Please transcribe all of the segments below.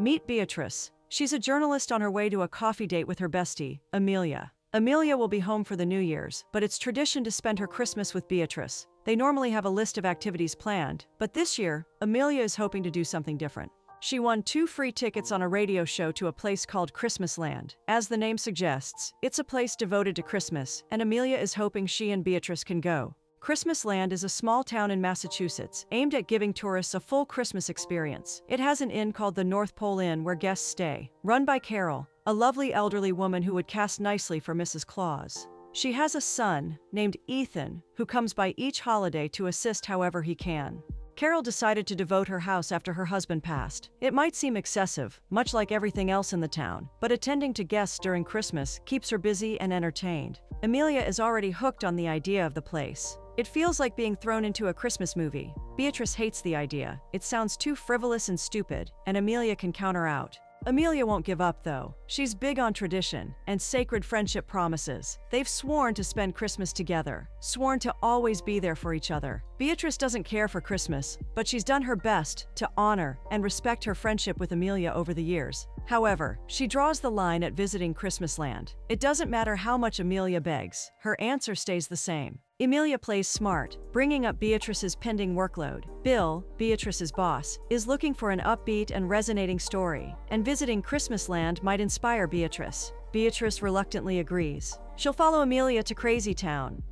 Meet Beatrice. She's a journalist on her way to a coffee date with her bestie, Amelia. Amelia will be home for the New Year's, but it's tradition to spend her Christmas with Beatrice. They normally have a list of activities planned, but this year, Amelia is hoping to do something different. She won 2 free tickets on a radio show to a place called Christmasland. As the name suggests, it's a place devoted to Christmas, and Amelia is hoping she and Beatrice can go. Christmasland is a small town in Massachusetts, aimed at giving tourists a full Christmas experience. It has an inn called the North Pole Inn where guests stay, run by Carol, a lovely elderly woman who would cast nicely for Mrs. Claus. She has a son, named Ethan, who comes by each holiday to assist however he can. Carol decided to devote her house after her husband passed. It might seem excessive, much like everything else in the town, but attending to guests during Christmas keeps her busy and entertained. Amelia is already hooked on the idea of the place. It feels like being thrown into a Christmas movie. Beatrice hates the idea. It sounds too frivolous and stupid, and Amelia can counter out. Amelia won't give up, though. She's big on tradition and sacred friendship promises. They've sworn to spend Christmas together, sworn to always be there for each other. Beatrice doesn't care for Christmas, but she's done her best to honor and respect her friendship with Amelia over the years. However, she draws the line at visiting Christmasland. It doesn't matter how much Amelia begs, her answer stays the same. Amelia plays smart, bringing up Beatrice's pending workload. Bill, Beatrice's boss, is looking for an upbeat and resonating story, and visiting Christmasland might inspire Beatrice. Beatrice reluctantly agrees. She'll follow Amelia to Christmasland.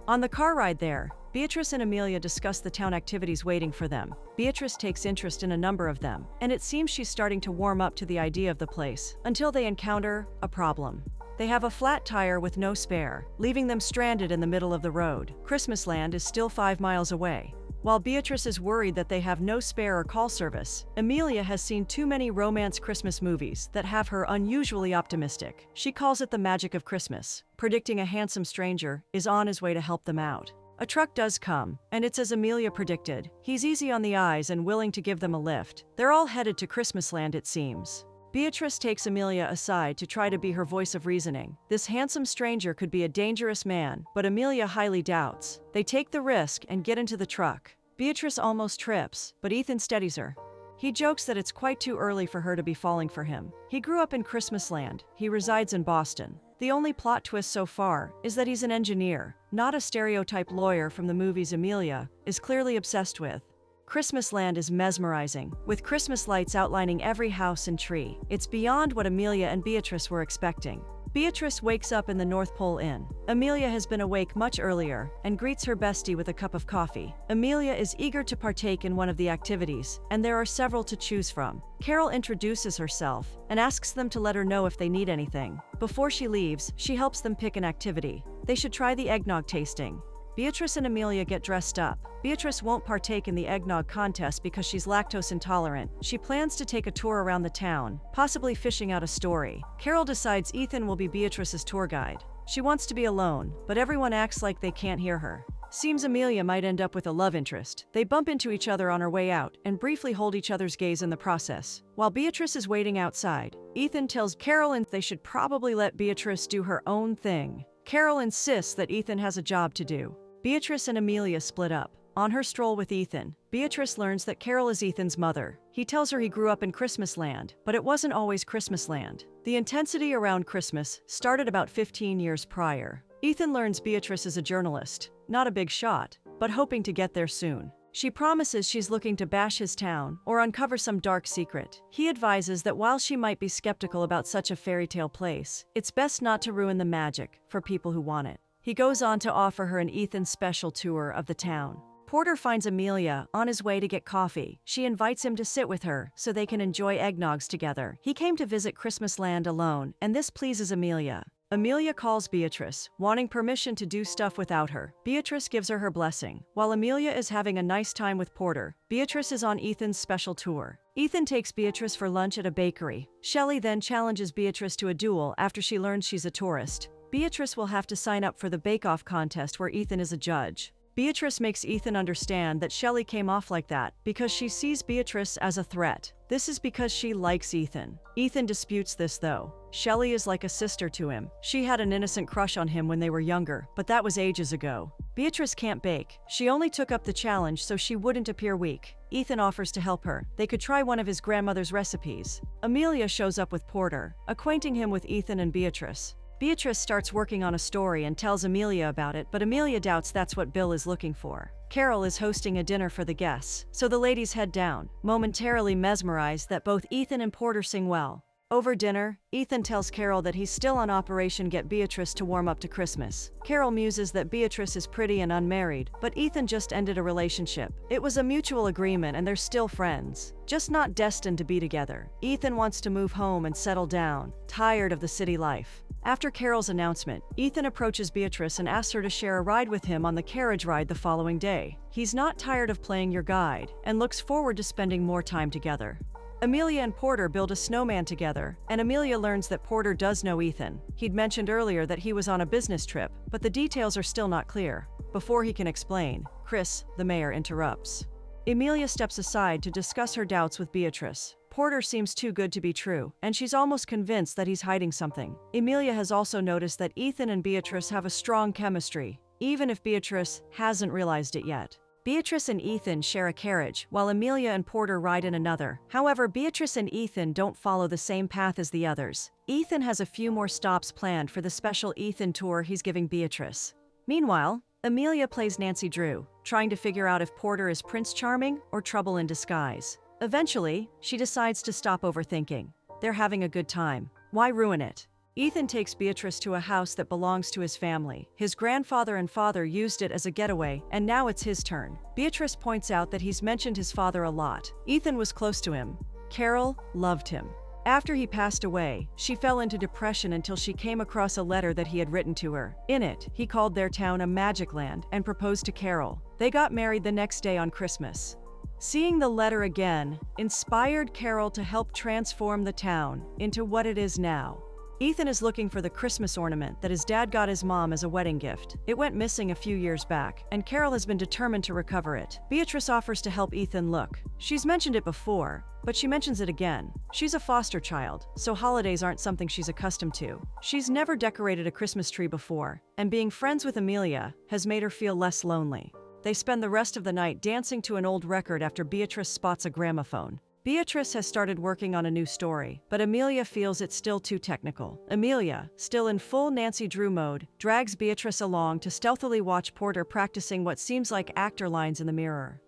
On the car ride there, Beatrice and Amelia discuss the town activities waiting for them. Beatrice takes interest in a number of them, and it seems she's starting to warm up to the idea of the place, until they encounter a problem. They have a flat tire with no spare, leaving them stranded in the middle of the road. Christmasland is still 5 miles away. While Beatrice is worried that they have no spare or call service, Amelia has seen too many romance Christmas movies that have her unusually optimistic. She calls it the magic of Christmas, predicting a handsome stranger is on his way to help them out. A truck does come, and it's as Amelia predicted. He's easy on the eyes and willing to give them a lift. They're all headed to Christmasland, it seems. Beatrice takes Amelia aside to try to be her voice of reasoning. This handsome stranger could be a dangerous man, but Amelia highly doubts. They take the risk and get into the truck. Beatrice almost trips, but Ethan steadies her. He jokes that it's quite too early for her to be falling for him. He grew up in Christmasland. He resides in Boston. The only plot twist so far is that he's an engineer, not a stereotype lawyer from the movies Amelia is clearly obsessed with. Christmasland is mesmerizing, with Christmas lights outlining every house and tree. It's beyond what Amelia and Beatrice were expecting. Beatrice wakes up in the North Pole Inn. Amelia has been awake much earlier and greets her bestie with a cup of coffee. Amelia is eager to partake in one of the activities, and there are several to choose from. Carol introduces herself and asks them to let her know if they need anything. Before she leaves, she helps them pick an activity. They should try the eggnog tasting. Beatrice and Amelia get dressed up. Beatrice won't partake in the eggnog contest because she's lactose intolerant. She plans to take a tour around the town, possibly fishing out a story. Carol decides Ethan will be Beatrice's tour guide. She wants to be alone, but everyone acts like they can't hear her. Seems Amelia might end up with a love interest. They bump into each other on her way out and briefly hold each other's gaze in the process. While Beatrice is waiting outside, Ethan tells Carol they should probably let Beatrice do her own thing. Carol insists that Ethan has a job to do. Beatrice and Amelia split up. On her stroll with Ethan, Beatrice learns that Carol is Ethan's mother. He tells her he grew up in Christmasland, but it wasn't always Christmasland. The intensity around Christmas started about 15 years prior. Ethan learns Beatrice is a journalist, not a big shot, but hoping to get there soon. She promises she's looking to bash his town or uncover some dark secret. He advises that while she might be skeptical about such a fairy tale place, it's best not to ruin the magic for people who want it. He goes on to offer her an Ethan special tour of the town. Porter finds Amelia on his way to get coffee. She invites him to sit with her so they can enjoy eggnogs together. He came to visit Christmasland alone, and this pleases Amelia. Amelia calls Beatrice, wanting permission to do stuff without her. Beatrice gives her blessing. While Amelia is having a nice time with Porter, Beatrice is on Ethan's special tour. Ethan takes Beatrice for lunch at a bakery. Shelley then challenges Beatrice to a duel after she learns she's a tourist. Beatrice will have to sign up for the bake-off contest where Ethan is a judge. Beatrice makes Ethan understand that Shelley came off like that because she sees Beatrice as a threat. This is because she likes Ethan. Ethan disputes this though. Shelley is like a sister to him. She had an innocent crush on him when they were younger, but that was ages ago. Beatrice can't bake. She only took up the challenge so she wouldn't appear weak. Ethan offers to help her. They could try one of his grandmother's recipes. Amelia shows up with Porter, acquainting him with Ethan and Beatrice. Beatrice starts working on a story and tells Amelia about it, but Amelia doubts that's what Bill is looking for. Carol is hosting a dinner for the guests, so the ladies head down, momentarily mesmerized that both Ethan and Porter sing well. Over dinner, Ethan tells Carol that he's still on Operation Get Beatrice to warm up to Christmas. Carol muses that Beatrice is pretty and unmarried, but Ethan just ended a relationship. It was a mutual agreement and they're still friends, just not destined to be together. Ethan wants to move home and settle down, tired of the city life. After Carol's announcement, Ethan approaches Beatrice and asks her to share a ride with him on the carriage ride the following day. He's not tired of playing your guide and looks forward to spending more time together. Amelia and Porter build a snowman together, and Amelia learns that Porter does know Ethan. He'd mentioned earlier that he was on a business trip, but the details are still not clear. Before he can explain, Chris, the mayor, interrupts. Amelia steps aside to discuss her doubts with Beatrice. Porter seems too good to be true, and she's almost convinced that he's hiding something. Amelia has also noticed that Ethan and Beatrice have a strong chemistry, even if Beatrice hasn't realized it yet. Beatrice and Ethan share a carriage, while Amelia and Porter ride in another. However, Beatrice and Ethan don't follow the same path as the others. Ethan has a few more stops planned for the special Ethan tour he's giving Beatrice. Meanwhile, Amelia plays Nancy Drew, trying to figure out if Porter is Prince Charming or trouble in disguise. Eventually, she decides to stop overthinking. They're having a good time. Why ruin it? Ethan takes Beatrice to a house that belongs to his family. His grandfather and father used it as a getaway, and now it's his turn. Beatrice points out that he's mentioned his father a lot. Ethan was close to him. Carol loved him. After he passed away, she fell into depression until she came across a letter that he had written to her. In it, he called their town a magic land and proposed to Carol. They got married the next day on Christmas. Seeing the letter again inspired Carol to help transform the town into what it is now. Ethan is looking for the Christmas ornament that his dad got his mom as a wedding gift. It went missing a few years back, and Carol has been determined to recover it. Beatrice offers to help Ethan look. She's mentioned it before, but she mentions it again. She's a foster child, so holidays aren't something she's accustomed to. She's never decorated a Christmas tree before, and being friends with Amelia has made her feel less lonely. They spend the rest of the night dancing to an old record after Beatrice spots a gramophone. Beatrice has started working on a new story, but Amelia feels it's still too technical. Amelia, still in full Nancy Drew mode, drags Beatrice along to stealthily watch Porter practicing what seems like actor lines in the mirror.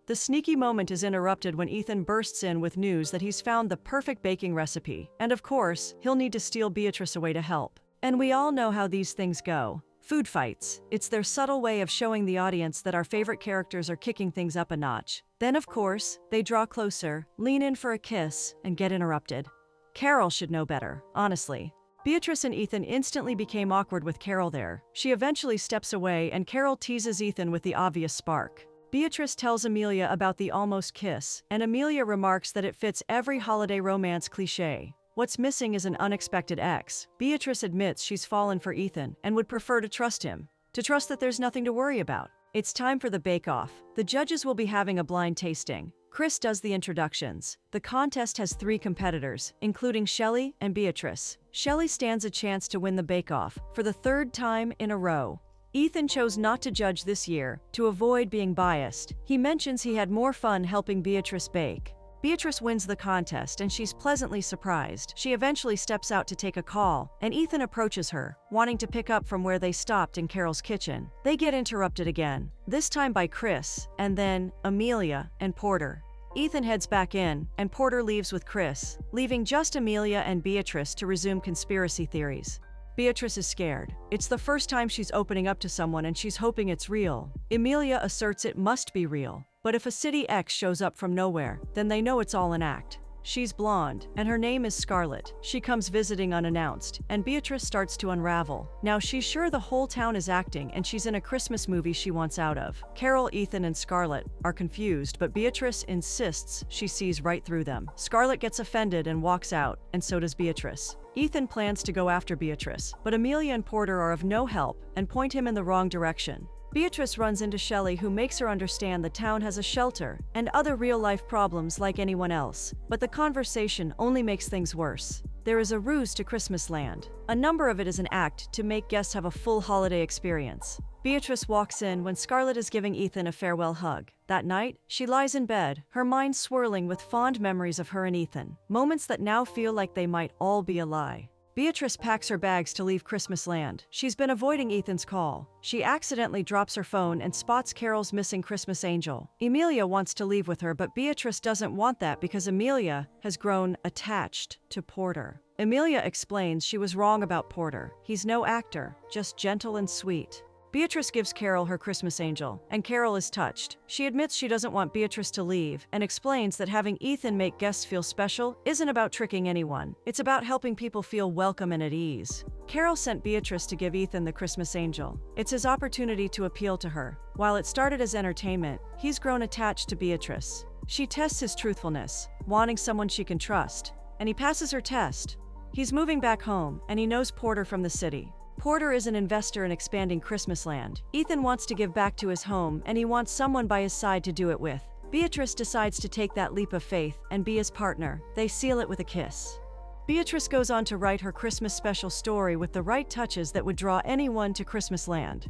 The sneaky moment is interrupted when Ethan bursts in with news that he's found the perfect baking recipe, and of course, he'll need to steal Beatrice away to help. And we all know how these things go. Food fights. It's their subtle way of showing the audience that our favorite characters are kicking things up a notch. Then, of course, they draw closer, lean in for a kiss, and get interrupted. Carol should know better, honestly. Beatrice and Ethan instantly became awkward with Carol there. She eventually steps away, and Carol teases Ethan with the obvious spark. Beatrice tells Amelia about the almost kiss, and Amelia remarks that it fits every holiday romance cliché. What's missing is an unexpected ex. Beatrice admits she's fallen for Ethan and would prefer to trust him, to trust that there's nothing to worry about. It's time for the bake-off. The judges will be having a blind tasting. Chris does the introductions. The contest has 3 competitors, including Shelley and Beatrice. Shelley stands a chance to win the bake-off for the 3rd time in a row. Ethan chose not to judge this year to avoid being biased. He mentions he had more fun helping Beatrice bake. Beatrice wins the contest and she's pleasantly surprised. She eventually steps out to take a call, and Ethan approaches her, wanting to pick up from where they stopped in Carol's kitchen. They get interrupted again, this time by Chris, and then Amelia and Porter. Ethan heads back in, and Porter leaves with Chris, leaving just Amelia and Beatrice to resume conspiracy theories. Beatrice is scared. It's the first time she's opening up to someone and she's hoping it's real. Amelia asserts it must be real. But if a city ex shows up from nowhere, then they know it's all an act. She's blonde, and her name is Scarlett. She comes visiting unannounced, and Beatrice starts to unravel. Now she's sure the whole town is acting, and she's in a Christmas movie she wants out of. Carol, Ethan, and Scarlett are confused, but Beatrice insists she sees right through them. Scarlett gets offended and walks out, and so does Beatrice. Ethan plans to go after Beatrice, but Amelia and Porter are of no help and point him in the wrong direction. Beatrice runs into Shelley, who makes her understand the town has a shelter and other real-life problems like anyone else, but the conversation only makes things worse. there is a ruse to Christmasland. A number of it is an act to make guests have a full holiday experience. Beatrice walks in when Scarlett is giving Ethan a farewell hug. That night, she lies in bed, her mind swirling with fond memories of her and Ethan, moments that now feel like they might all be a lie. Beatrice packs her bags to leave Christmasland. She's been avoiding Ethan's call. She accidentally drops her phone and spots Carol's missing Christmas angel. Emilia wants to leave with her, but Beatrice doesn't want that because Emilia has grown attached to Porter. Emilia explains she was wrong about Porter. He's no actor, just gentle and sweet. Beatrice gives Carol her Christmas angel, and Carol is touched. She admits she doesn't want Beatrice to leave and explains that having Ethan make guests feel special isn't about tricking anyone. It's about helping people feel welcome and at ease. Carol sent Beatrice to give Ethan the Christmas angel. It's his opportunity to appeal to her. While it started as entertainment, he's grown attached to Beatrice. She tests his truthfulness, wanting someone she can trust, and he passes her test. He's moving back home, and he knows Porter from the city. Porter is an investor in expanding Christmasland. Ethan wants to give back to his home, and he wants someone by his side to do it with. Beatrice decides to take that leap of faith and be his partner. They seal it with a kiss. Beatrice goes on to write her Christmas special story with the right touches that would draw anyone to Christmasland.